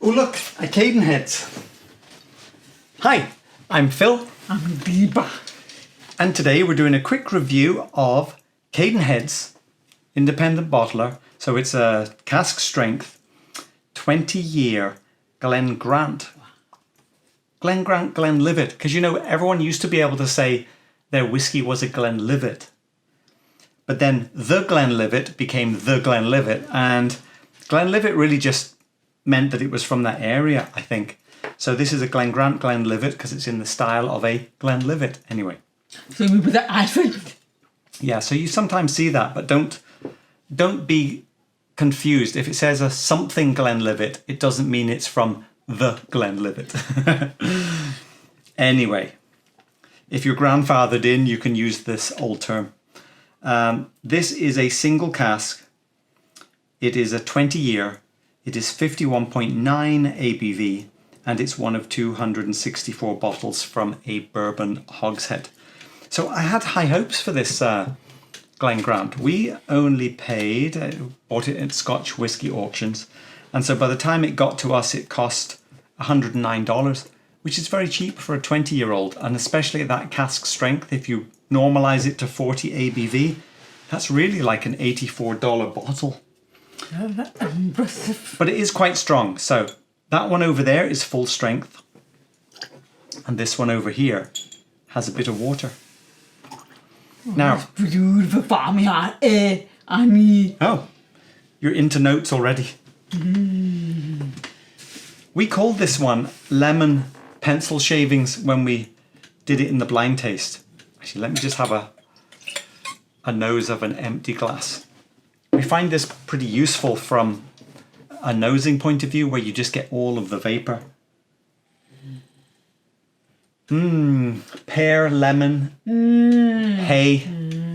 Oh look, a Cadenhead. Hi, I'm Phil. I'm Deepa. And today we're doing a quick review of Cadenhead's independent bottler. So it's a cask strength 20-year Glen Glenlivet. Because you know, everyone used to be able to say their whiskey was a Glenlivet. But then the Glenlivet became the Glenlivet, and Glenlivet really just meant that it was from that area, I think. So this is a Glenlivet because it's in the style of a Glenlivet anyway. So we put the accent. Yeah, so you sometimes see that, but don't be confused. If it says a something Glenlivet, it doesn't mean it's from the Glenlivet. Anyway, if you're grandfathered in, you can use this old term. This is a single cask. It is a 20-year. It is 51.9 ABV, and it's one of 264 bottles from a bourbon hogshead. So I had high hopes for this Glen Grant. We only paid, bought it at Scotch whisky auctions, and so by the time it got to us, it cost $109, which is very cheap for a 20-year-old, and especially at that cask strength. If you normalize it to 40 ABV, that's really like an $84 bottle. Impressive. But it is quite strong. So that one over there is full strength, and this one over here has a bit of water. Now, Beautiful farming. Annie. oh, you're into notes already. We called this one lemon pencil shavings when we did it in the blind taste. Actually, let me just have a nose of an empty glass. We find this pretty useful from a nosing point of view, where you just get all of the vapor. Pear, lemon, hay.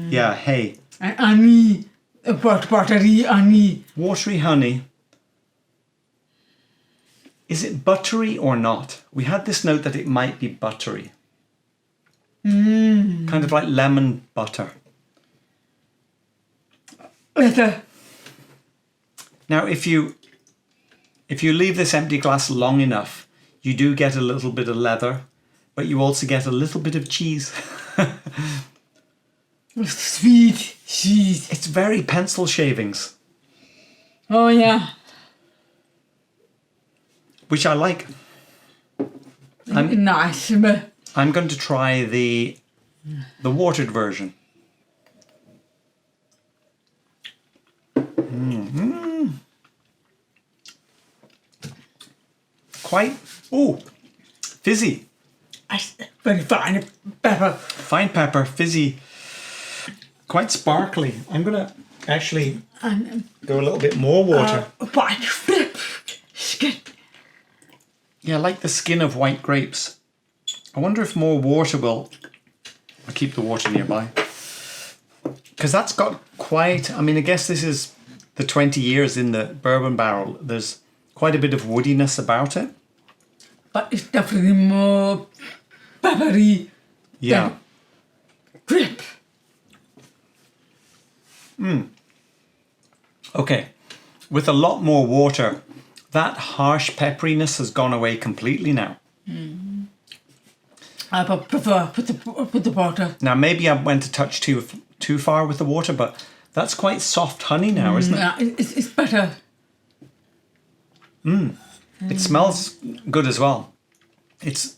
Yeah, hay. Annie. Buttery Annie. Watery honey. Is it buttery or not? We had this note that it might be buttery. Kind of like lemon butter. Leather. Now, if you leave this empty glass long enough, you do get a little bit of leather, but you also get a little bit of cheese. Sweet cheese. It's very pencil shavings, Oh yeah. which I like. Nice. I'm going to try the watered version. Quite, fizzy. Very fine pepper. Fine pepper, fizzy, quite sparkly. I'm going to actually go a little bit more water. White flip. Skin. Yeah, I like the skin of white grapes. I wonder if more water will... I'll keep the water nearby. Because that's got quite... I mean, I guess this is the 20 years in the bourbon barrel. There's quite a bit of woodiness about it. But it's definitely more peppery. Yeah. Grip. Okay. With a lot more water, that harsh pepperiness has gone away completely now. I prefer put the water. Now, maybe I went a touch too far with the water, but that's quite soft honey now, isn't it? Yeah, it's better. It smells good as well. It's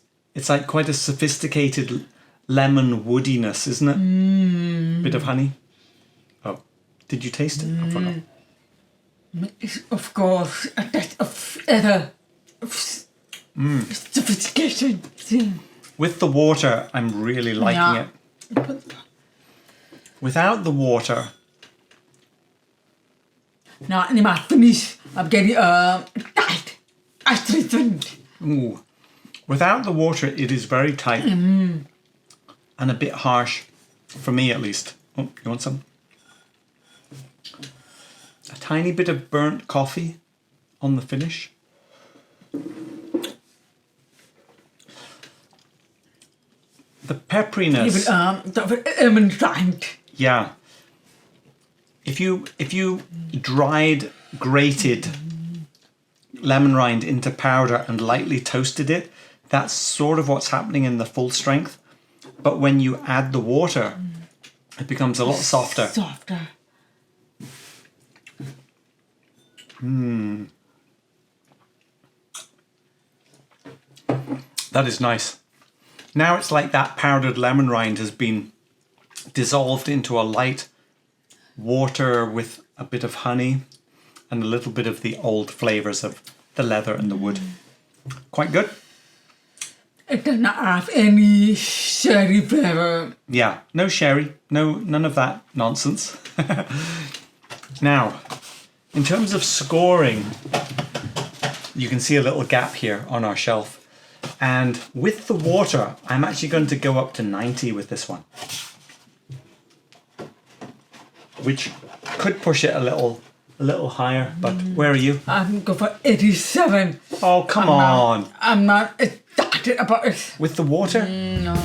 like quite a sophisticated lemon woodiness, isn't it? Bit of honey. Oh, did you taste it? I forgot. It's, of course, a test of sophistication. With the water, I'm really liking it. Without the water, Now, in my finish, I'm getting tight. I straightened. ooh, without the water, it is very tight and a bit harsh, for me at least. Oh, you want some? A tiny bit of burnt coffee on the finish. The pepperiness. Even trying. Yeah. If you dried, grated lemon rind into powder and lightly toasted it, that's sort of what's happening in the full strength. But when you add the water, it becomes a lot softer. Softer. That is nice. Now it's like that powdered lemon rind has been dissolved into a light water with a bit of honey and a little bit of the old flavours of the leather and the wood. Quite good. It does not have any sherry flavor. Yeah, no sherry, none of that nonsense. Now, in terms of scoring, you can see a little gap here on our shelf. And with the water, I'm actually going to go up to 90 with this one, which could push it a little higher. But where are you? I'm going for 87. Oh, come on. I'm not excited about it. With the water? No.